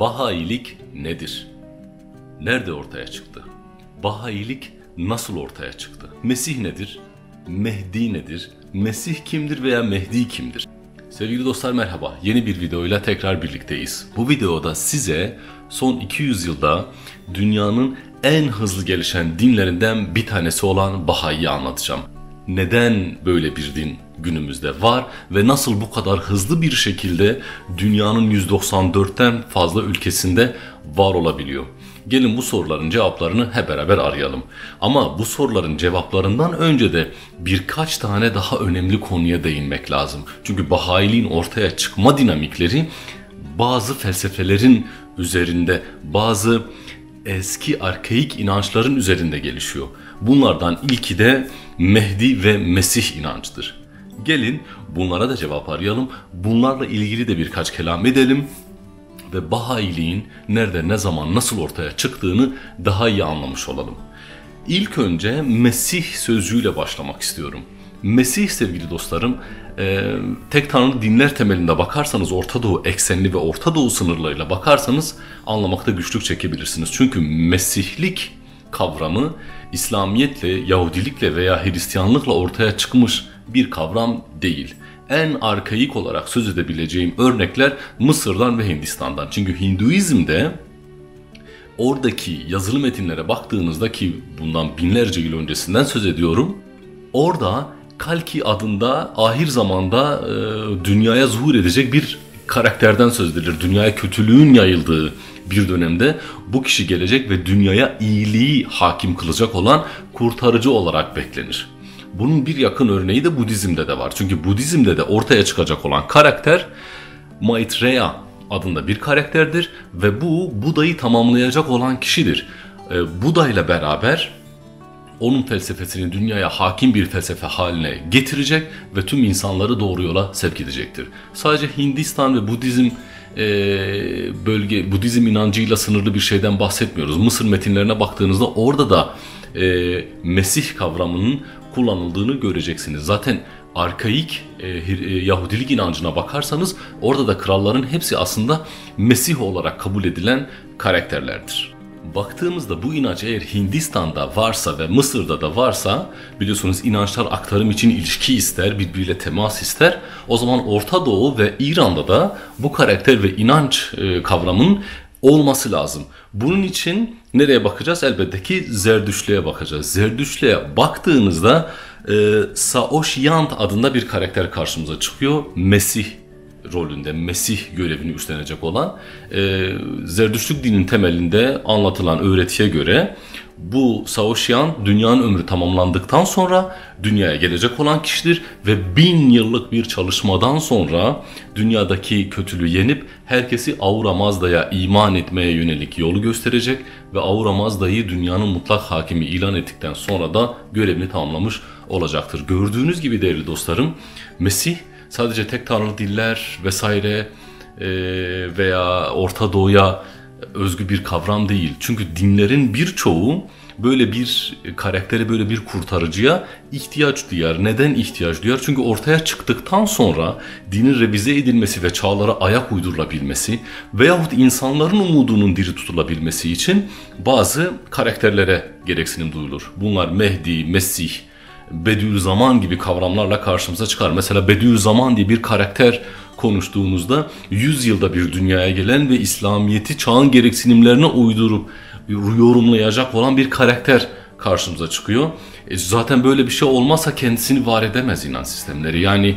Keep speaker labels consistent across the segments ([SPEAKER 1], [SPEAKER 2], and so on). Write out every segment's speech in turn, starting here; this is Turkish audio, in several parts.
[SPEAKER 1] Bahailik nedir? Nerede ortaya çıktı? Bahailik nasıl ortaya çıktı? Mesih nedir? Mehdi nedir? Mesih kimdir veya Mehdi kimdir? Sevgili dostlar merhaba. Yeni bir videoyla tekrar birlikteyiz. Bu videoda size son 200 yılda dünyanın en hızlı gelişen dinlerinden bir tanesi olan Bahai'yi anlatacağım. Neden böyle bir din günümüzde var ve nasıl bu kadar hızlı bir şekilde dünyanın 194'ten fazla ülkesinde var olabiliyor? Gelin bu soruların cevaplarını hep beraber arayalım. Ama bu soruların cevaplarından önce de birkaç tane daha önemli konuya değinmek lazım. Çünkü Bahailiğin ortaya çıkma dinamikleri bazı felsefelerin üzerinde, bazı eski arkaik inançların üzerinde gelişiyor. Bunlardan ilki de Mehdi ve Mesih inancıdır. Gelin bunlara da cevap arayalım. Bunlarla ilgili de birkaç kelam edelim. Ve Bahailiğin nerede, ne zaman, nasıl ortaya çıktığını daha iyi anlamış olalım. İlk önce Mesih sözcüğüyle başlamak istiyorum. Mesih sevgili dostlarım, tek tanrı dinler temelinde bakarsanız, Orta Doğu eksenli ve Orta Doğu sınırlarıyla bakarsanız anlamakta güçlük çekebilirsiniz. Çünkü Mesihlik kavramı İslamiyetle, Yahudilikle veya Hristiyanlıkla ortaya çıkmış bir kavram değil. En arkaik olarak söz edebileceğim örnekler Mısır'dan ve Hindistan'dan. Çünkü Hinduizm'de oradaki yazılı metinlere baktığınızda, ki bundan binlerce yıl öncesinden söz ediyorum, orada Kalki adında ahir zamanda dünyaya zuhur edecek bir karakterden söz edilir. Dünyaya kötülüğün yayıldığı bir dönemde bu kişi gelecek ve dünyaya iyiliği hakim kılacak olan kurtarıcı olarak beklenir. Bunun bir yakın örneği de Budizm'de de var. Çünkü Budizm'de de ortaya çıkacak olan karakter Maitreya adında bir karakterdir ve bu Buda'yı tamamlayacak olan kişidir. Buda ile beraber onun felsefesini dünyaya hakim bir felsefe haline getirecek ve tüm insanları doğru yola sevk edecektir. Sadece Hindistan ve Budizm Budizm inancıyla sınırlı bir şeyden bahsetmiyoruz. Mısır metinlerine baktığınızda orada da Mesih kavramının kullanıldığını göreceksiniz. Zaten arkaik Yahudilik inancına bakarsanız orada da kralların hepsi aslında Mesih olarak kabul edilen karakterlerdir. Baktığımızda bu inanç eğer Hindistan'da varsa ve Mısır'da da varsa, biliyorsunuz inançlar aktarım için ilişki ister, birbiriyle temas ister. O zaman Orta Doğu ve İran'da da bu karakter ve inanç kavramının olması lazım. Bunun için nereye bakacağız? Elbette ki Zerdüştlüğe bakacağız. Zerdüştlüğe baktığınızda Saoşyant adında bir karakter karşımıza çıkıyor. Mesih rolünde, Mesih görevini üstlenecek olan. Zerdüştlük dinin temelinde anlatılan öğretiye göre bu Saoşyant dünyanın ömrü tamamlandıktan sonra dünyaya gelecek olan kişidir ve 1000 yıllık bir çalışmadan sonra dünyadaki kötülüğü yenip herkesi Ahura Mazda'ya iman etmeye yönelik yolu gösterecek ve Ahura Mazda'yı dünyanın mutlak hakimi ilan ettikten sonra da görevini tamamlamış olacaktır. Gördüğünüz gibi değerli dostlarım, Mesih sadece tek tanrı diller vesaire veya Orta Doğu'ya özgü bir kavram değil. Çünkü dinlerin birçoğu böyle bir karaktere, böyle bir kurtarıcıya ihtiyaç duyar. Neden ihtiyaç duyar? Çünkü ortaya çıktıktan sonra dinin revize edilmesi ve çağlara ayak uydurulabilmesi veyahut insanların umudunun diri tutulabilmesi için bazı karakterlere gereksinim duyulur. Bunlar Mehdi, Mesih, Bediüzzaman gibi kavramlarla karşımıza çıkar. Mesela Bediüzzaman diye bir karakter konuştuğunuzda 100 yılda bir dünyaya gelen ve İslamiyet'i çağın gereksinimlerine uydurup yorumlayacak olan bir karakter karşımıza çıkıyor. Zaten böyle bir şey olmazsa kendisini var edemez inanç sistemleri. Yani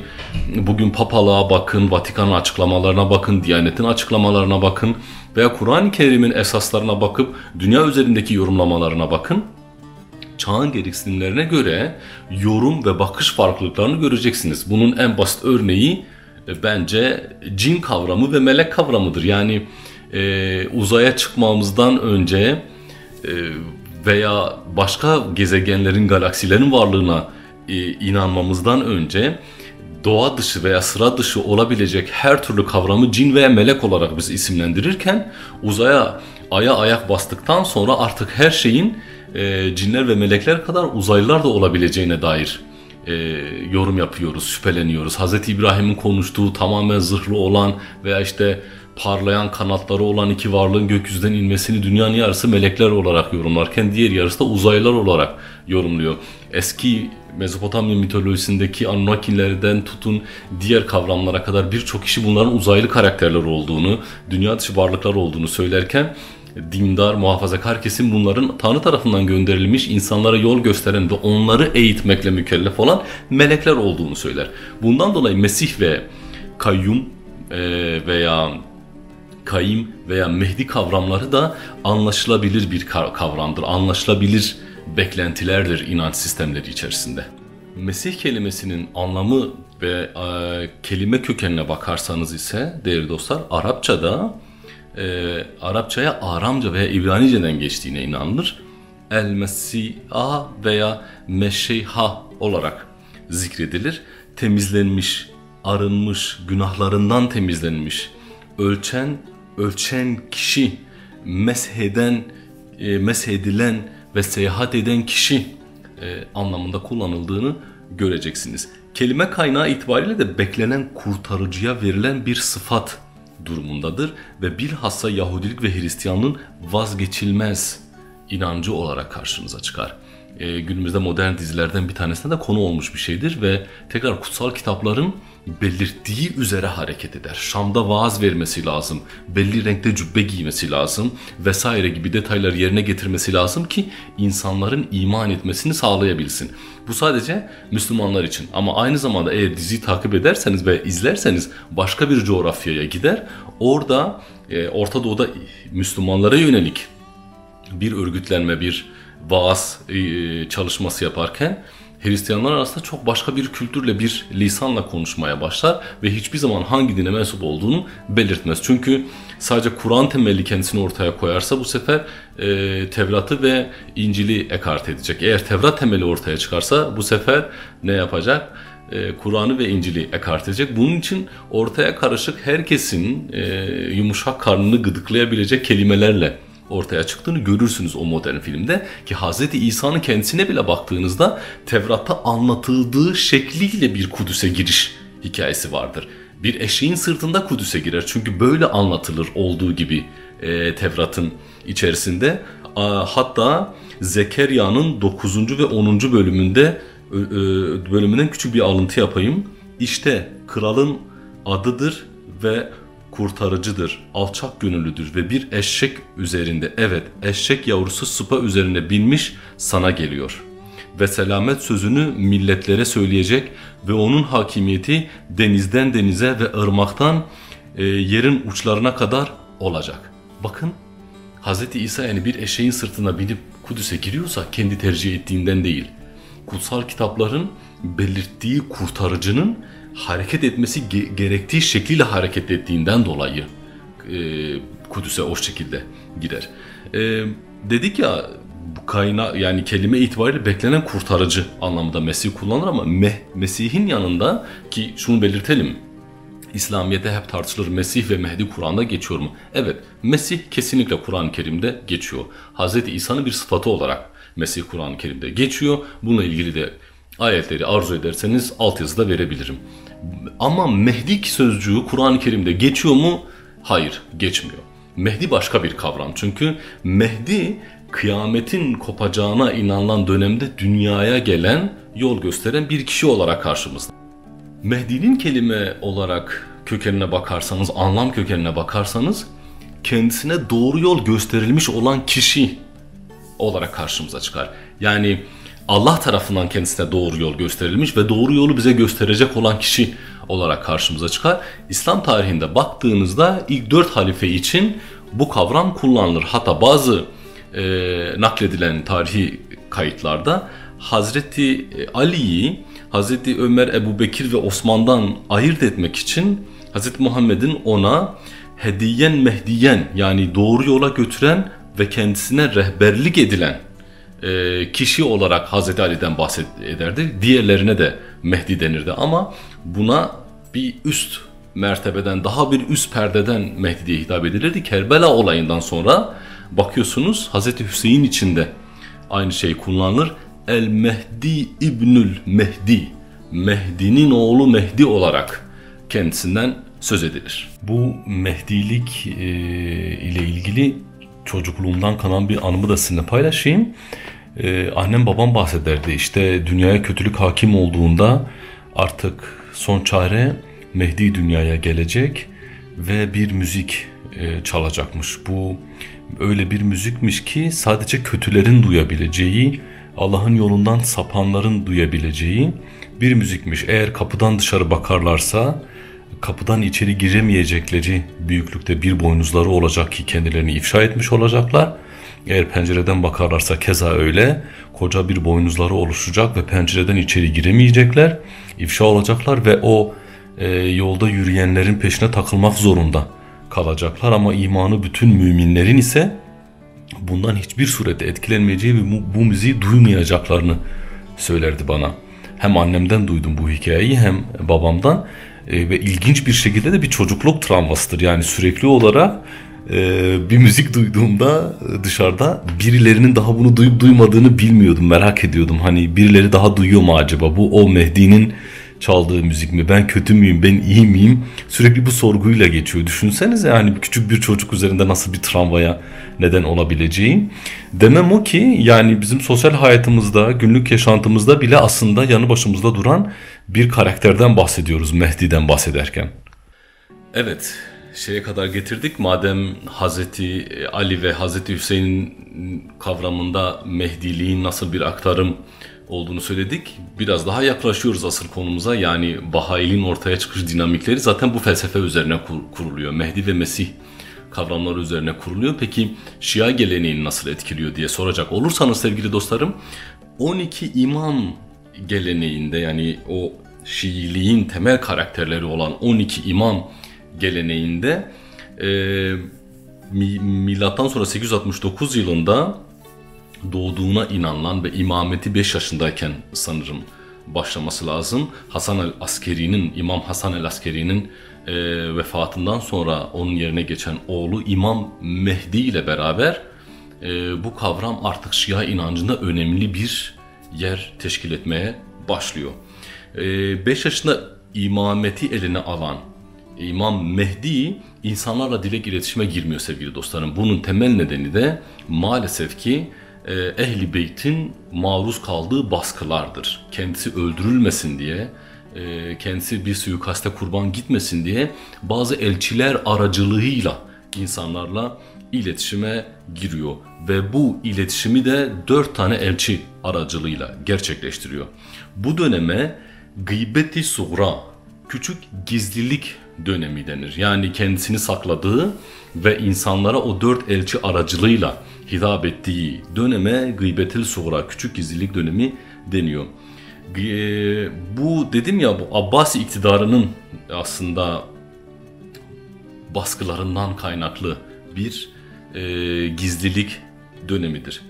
[SPEAKER 1] bugün papalığa bakın, Vatikan'ın açıklamalarına bakın, Diyanet'in açıklamalarına bakın veya Kur'an-ı Kerim'in esaslarına bakıp dünya üzerindeki yorumlamalarına bakın. Çağın gereksinimlerine göre yorum ve bakış farklılıklarını göreceksiniz. Bunun en basit örneği bence cin kavramı ve melek kavramıdır. Yani uzaya çıkmamızdan önce veya başka gezegenlerin, galaksilerin varlığına inanmamızdan önce doğa dışı veya sıra dışı olabilecek her türlü kavramı cin veya melek olarak biz isimlendirirken aya ayak bastıktan sonra artık her şeyin cinler ve melekler kadar uzaylılar da olabileceğine dair yorum yapıyoruz, şüpheleniyoruz. Hz. İbrahim'in konuştuğu tamamen zırhlı olan veya işte parlayan kanatları olan iki varlığın gökyüzünden inmesini dünyanın yarısı melekler olarak yorumlarken diğer yarısı da uzaylılar olarak yorumluyor. Eski Mezopotamya mitolojisindeki Anunnakilerden tutun diğer kavramlara kadar birçok kişi bunların uzaylı karakterler olduğunu, dünya dışı varlıklar olduğunu söylerken dindar, muhafazakar kesim bunların Tanrı tarafından gönderilmiş, insanlara yol gösteren ve onları eğitmekle mükellef olan melekler olduğunu söyler. Bundan dolayı Mesih ve Kayyum veya Kayyim veya Mehdi kavramları da anlaşılabilir bir kavramdır. Anlaşılabilir beklentilerdir inanç sistemleri içerisinde. Mesih kelimesinin anlamı ve kelime kökenine bakarsanız ise değerli dostlar, Arapçaya Aramca veya İbranice'den geçtiğine inanılır. El-Mesih'a veya Meşeyha olarak zikredilir. Temizlenmiş, arınmış, günahlarından temizlenmiş, ölçen kişi, meshedilen ve seyahat eden kişi anlamında kullanıldığını göreceksiniz. Kelime kaynağı itibariyle de beklenen kurtarıcıya verilen bir sıfat durumundadır ve bilhassa Yahudilik ve Hristiyanlığın vazgeçilmez inancı olarak karşımıza çıkar. Günümüzde modern dizilerden bir tanesine de konu olmuş bir şeydir ve tekrar kutsal kitapların belirttiği üzere hareket eder. Şam'da vaaz vermesi lazım, belli renkte cübbe giymesi lazım vesaire gibi detayları yerine getirmesi lazım ki insanların iman etmesini sağlayabilsin. Bu sadece Müslümanlar için ama aynı zamanda eğer diziyi takip ederseniz ve izlerseniz başka bir coğrafyaya gider. Orada Orta Doğu'da Müslümanlara yönelik bir örgütlenme, bir vaaz çalışması yaparken Hristiyanlar arasında çok başka bir kültürle, bir lisanla konuşmaya başlar ve hiçbir zaman hangi dine mensup olduğunu belirtmez. Çünkü sadece Kur'an temelli kendisini ortaya koyarsa bu sefer Tevrat'ı ve İncil'i ekart edecek. Eğer Tevrat temeli ortaya çıkarsa bu sefer ne yapacak? Kur'an'ı ve İncil'i ekart edecek. Bunun için ortaya karışık, herkesin yumuşak karnını gıdıklayabilecek kelimelerle ortaya çıktığını görürsünüz o modern filmde ki Hz. İsa'nın kendisine bile baktığınızda Tevrat'ta anlatıldığı şekliyle bir Kudüs'e giriş hikayesi vardır. Bir eşeğin sırtında Kudüs'e girer çünkü böyle anlatılır olduğu gibi Tevrat'ın içerisinde. Hatta Zekeriya'nın 9. ve 10. bölümünden küçük bir alıntı yapayım. İşte kralın adıdır ve kurtarıcıdır, alçak gönüllüdür ve bir eşek üzerinde, evet eşek yavrusu sıpa üzerine binmiş sana geliyor. Ve selamet sözünü milletlere söyleyecek ve onun hakimiyeti denizden denize ve ırmaktan yerin uçlarına kadar olacak. Bakın Hz. İsa yani bir eşeğin sırtına binip Kudüs'e giriyorsa kendi tercih ettiğinden değil. Kutsal kitapların belirttiği kurtarıcının hareket etmesi gerektiği şekliyle hareket ettiğinden dolayı Kudüs'e o şekilde gider. Dedik ya bu kaynağı yani kelime itibariyle beklenen kurtarıcı anlamında Mesih kullanılır ama Mesih'in yanında ki şunu belirtelim. İslamiyet'te hep tartışılır Mesih ve Mehdi Kur'an'da geçiyor mu? Evet, Mesih kesinlikle Kur'an-ı Kerim'de geçiyor. Hz. İsa'nın bir sıfatı olarak Mesih Kur'an-ı Kerim'de geçiyor. Bununla ilgili de ayetleri arzu ederseniz altyazıda verebilirim. Ama Mehdi sözcüğü Kur'an-ı Kerim'de geçiyor mu? Hayır, geçmiyor. Mehdi başka bir kavram çünkü Mehdi kıyametin kopacağına inanılan dönemde dünyaya gelen, yol gösteren bir kişi olarak karşımızda. Mehdi'nin kelime olarak kökenine bakarsanız, anlam kökenine bakarsanız kendisine doğru yol gösterilmiş olan kişi olarak karşımıza çıkar. Yani Allah tarafından kendisine doğru yol gösterilmiş ve doğru yolu bize gösterecek olan kişi olarak karşımıza çıkar. İslam tarihinde baktığınızda ilk 4 halife için bu kavram kullanılır. Hatta bazı nakledilen tarihi kayıtlarda Hazreti Ali'yi Hazreti Ömer, Ebu Bekir ve Osman'dan ayırt etmek için Hazreti Muhammed'in ona hediyen mehdiyen yani doğru yola götüren ve kendisine rehberlik edilen kişi olarak Hazreti Ali'den bahsederdi. Diğerlerine de Mehdi denirdi ama buna bir üst mertebeden, daha bir üst perdeden Mehdi diye hitap edilirdi. Kerbela olayından sonra bakıyorsunuz Hazreti Hüseyin için de aynı şey kullanılır. El-Mehdi İbnül Mehdi, Mehdi'nin oğlu Mehdi olarak kendisinden söz edilir. Bu Mehdilik ile ilgili çocukluğumdan kalan bir anımı da sizinle paylaşayım. Annem babam bahsederdi, işte dünyaya kötülük hakim olduğunda artık son çare Mehdi dünyaya gelecek ve bir müzik çalacakmış. Bu öyle bir müzikmiş ki sadece kötülerin duyabileceği, Allah'ın yolundan sapanların duyabileceği bir müzikmiş. Eğer kapıdan dışarı bakarlarsa kapıdan içeri giremeyecekleri büyüklükte bir boynuzları olacak ki kendilerini ifşa etmiş olacaklar. Eğer pencereden bakarlarsa keza öyle, koca bir boynuzları oluşacak ve pencereden içeri giremeyecekler, ifşa olacaklar ve o yolda yürüyenlerin peşine takılmak zorunda kalacaklar. Ama imanı bütün müminlerin ise bundan hiçbir surette etkilenmeyeceği ve bu müziği duymayacaklarını söylerdi bana. Hem annemden duydum bu hikayeyi hem babamdan ve ilginç bir şekilde de bir çocukluk travmasıdır. Yani sürekli olarak bir müzik duyduğumda dışarıda birilerinin daha bunu duyup duymadığını bilmiyordum, merak ediyordum. Hani birileri daha duyuyor mu acaba, bu o Mehdi'nin çaldığı müzik mi, ben kötü müyüm, ben iyi miyim, sürekli bu sorguyla geçiyor. Düşünsenize yani küçük bir çocuk üzerinde nasıl bir travmaya neden olabileceği. Demem o ki yani bizim sosyal hayatımızda, günlük yaşantımızda bile aslında yanı başımızda duran bir karakterden bahsediyoruz Mehdi'den bahsederken. Evet, şeye kadar getirdik. Madem Hazreti Ali ve Hazreti Hüseyin kavramında Mehdiliğin nasıl bir aktarım olduğunu söyledik, biraz daha yaklaşıyoruz asıl konumuza. Yani Bahailiğin ortaya çıkış dinamikleri zaten bu felsefe üzerine kuruluyor. Mehdi ve Mesih kavramları üzerine kuruluyor. Peki Şia geleneğini nasıl etkiliyor diye soracak olursanız sevgili dostlarım, 12 imam geleneğinde, yani o Şiiliğin temel karakterleri olan 12 imam geleneğinde milattan sonra 869 yılında doğduğuna inanılan ve imameti 5 yaşındayken sanırım başlaması lazım. İmam Hasan el-Askeri'nin vefatından sonra onun yerine geçen oğlu İmam Mehdi ile beraber bu kavram artık Şia inancında önemli bir yer teşkil etmeye başlıyor. 5 yaşında imameti eline alan İmam Mehdi insanlarla direkt iletişime girmiyor sevgili dostlarım. Bunun temel nedeni de maalesef ki Ehl-i Beyt'in maruz kaldığı baskılardır. Kendisi öldürülmesin diye, kendisi bir suikaste kurban gitmesin diye bazı elçiler aracılığıyla insanlarla iletişime giriyor. Ve bu iletişimi de 4 tane elçi aracılığıyla gerçekleştiriyor. Bu döneme gıybet-i suğra, küçük gizlilik dönemi denir. Yani kendisini sakladığı ve insanlara o 4 elçi aracılığıyla hitap ettiği döneme gıybet-i suğra, küçük gizlilik dönemi deniyor. Bu dedim ya, bu Abbasi iktidarının aslında baskılarından kaynaklı bir gizlilik dönemidir.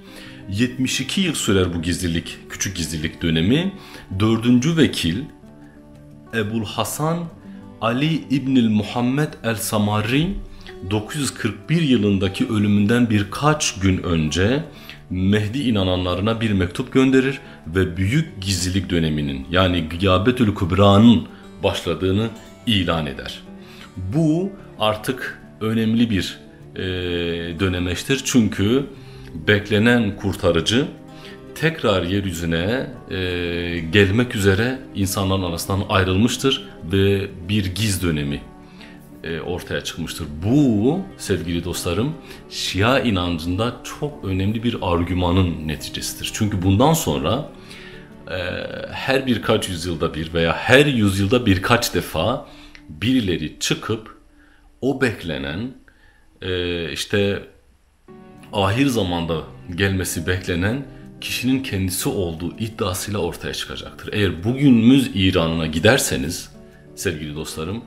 [SPEAKER 1] 72 yıl sürer bu gizlilik, küçük gizlilik dönemi. 4. vekil Ebul Hasan Ali İbnül Muhammed el-Samarri 941 yılındaki ölümünden birkaç gün önce Mehdi inananlarına bir mektup gönderir ve büyük gizlilik döneminin, yani Gıyabetül Kübra'nın başladığını ilan eder. Bu artık önemli bir dönemeçtir, çünkü beklenen kurtarıcı tekrar yeryüzüne gelmek üzere insanların arasından ayrılmıştır ve bir giz dönemi ortaya çıkmıştır. Bu sevgili dostlarım Şia inancında çok önemli bir argümanın neticesidir. Çünkü bundan sonra her birkaç yüzyılda bir veya her yüzyılda birkaç defa birileri çıkıp o beklenen işte ahir zamanda gelmesi beklenen kişinin kendisi olduğu iddiasıyla ortaya çıkacaktır. Eğer bugünümüz İran'ına giderseniz sevgili dostlarım,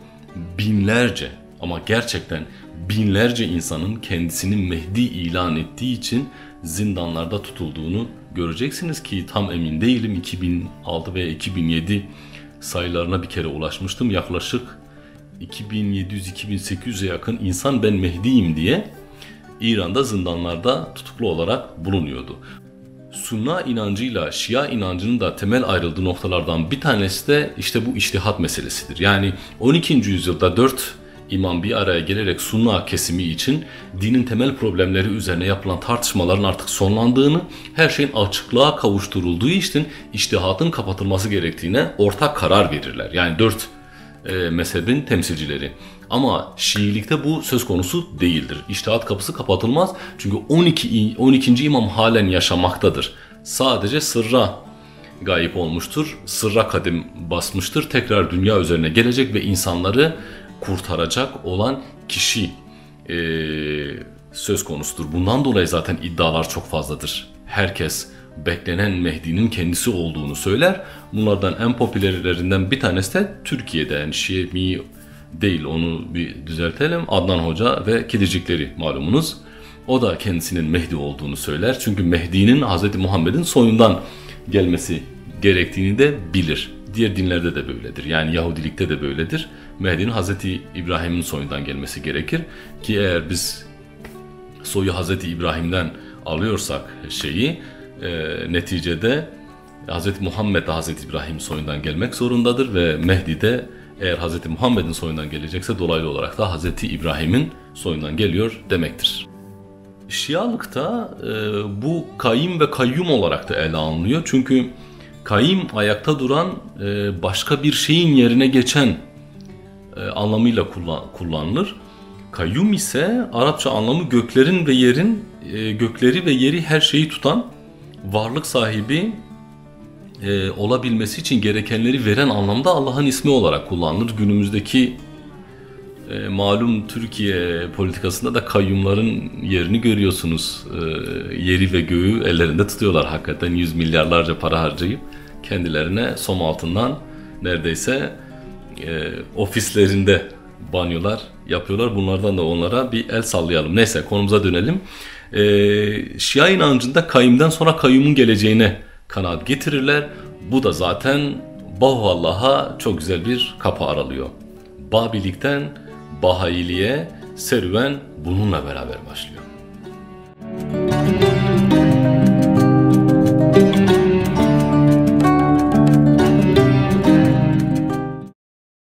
[SPEAKER 1] binlerce, ama gerçekten binlerce insanın kendisini Mehdi ilan ettiği için zindanlarda tutulduğunu göreceksiniz ki tam emin değilim, 2006 veya 2007 sayılarına bir kere ulaşmıştım. Yaklaşık 2700-2800'e yakın insan ben Mehdi'yim diye İran'da zindanlarda tutuklu olarak bulunuyordu. Sunna inancıyla Şia inancının da temel ayrıldığı noktalardan bir tanesi de işte bu içtihat meselesidir. Yani 12. yüzyılda 4 imam bir araya gelerek Sunna kesimi için dinin temel problemleri üzerine yapılan tartışmaların artık sonlandığını, her şeyin açıklığa kavuşturulduğu için içtihatın kapatılması gerektiğine ortak karar verirler. Yani 4 mezhebin temsilcileri. Ama Şiilikte bu söz konusu değildir. İçtihat kapısı kapatılmaz. Çünkü 12. imam halen yaşamaktadır. Sadece sırra gayip olmuştur. Sırra kadem basmıştır. Tekrar dünya üzerine gelecek ve insanları kurtaracak olan kişi söz konusudur. Bundan dolayı zaten iddialar çok fazladır. Herkes beklenen Mehdi'nin kendisi olduğunu söyler. Bunlardan en popülerlerinden bir tanesi de Türkiye'de, yani Şii değil, onu bir düzeltelim. Adnan Hoca ve Kedicikleri malumunuz. O da kendisinin Mehdi olduğunu söyler. Çünkü Mehdi'nin Hz. Muhammed'in soyundan gelmesi gerektiğini de bilir. Diğer dinlerde de böyledir. Yani Yahudilikte de böyledir. Mehdi'nin Hz. İbrahim'in soyundan gelmesi gerekir. Ki eğer biz soyu Hz. İbrahim'den alıyorsak neticede Hz. Muhammed de Hz. İbrahim soyundan gelmek zorundadır ve Mehdi de eğer Hz. Muhammed'in soyundan gelecekse dolaylı olarak da Hz. İbrahim'in soyundan geliyor demektir. Şialıkta bu kayyim ve kayyum olarak da ele alınıyor. Çünkü kayyim ayakta duran, başka bir şeyin yerine geçen anlamıyla kullanılır. Kayyum ise Arapça anlamı göklerin ve yerin, gökleri ve yeri, her şeyi tutan, varlık sahibi olabilmesi için gerekenleri veren anlamda Allah'ın ismi olarak kullanılır. Günümüzdeki malum Türkiye politikasında da kayyumların yerini görüyorsunuz. Yeri ve göğü ellerinde tutuyorlar hakikaten, 100 milyarlarca para harcayıp kendilerine som altından neredeyse ofislerinde banyolar yapıyorlar. Bunlardan da onlara bir el sallayalım. Neyse, konumuza dönelim. Şia inancında kayyumdan sonra kayyumun geleceğine kanaat getirirler. Bu da zaten Baha'Ullah'a çok güzel bir kapı aralıyor. Babilikten Bahailiğe serüven bununla beraber başlıyor.